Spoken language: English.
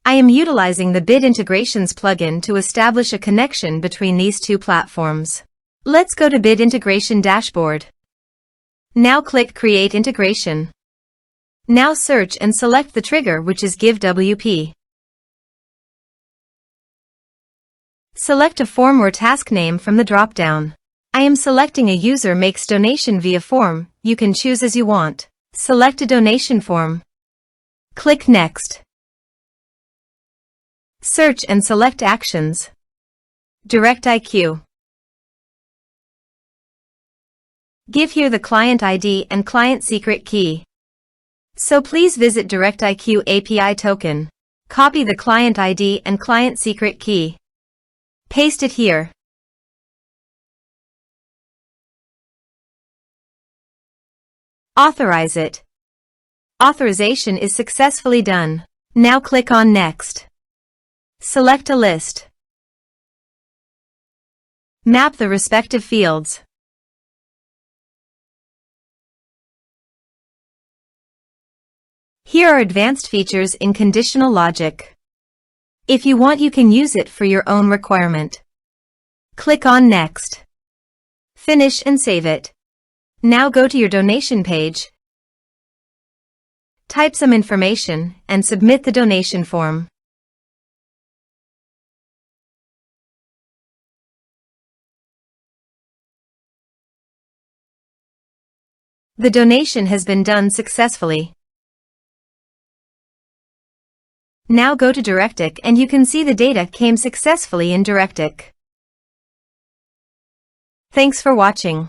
I am utilizing the Bid Integrations plugin to establish a connection between these two platforms. Let's go to Bid Integration Dashboard. Now click Create Integration. Now search and select the trigger, which is GiveWP. Select a form or task name from the drop-down. I am selecting a user makes donation via form. You can choose as you want. Select a donation form. Click Next. Search and select Actions. DirectIQ. Give here the client ID and client secret key. So please visit DirectIQ API token. Copy the client ID and client secret key. Paste it here. Authorize it. Authorization is successfully done. Now click on Next. Select a list. Map the respective fields. Here are advanced features in conditional logic. If you want, you can use it for your own requirement. Click on Next. Finish and save it. Now go to your donation page. Type some information and submit the donation form. The donation has been done successfully. Now go to DirectIQ and you can see the data came successfully in DirectIQ. Thanks for watching.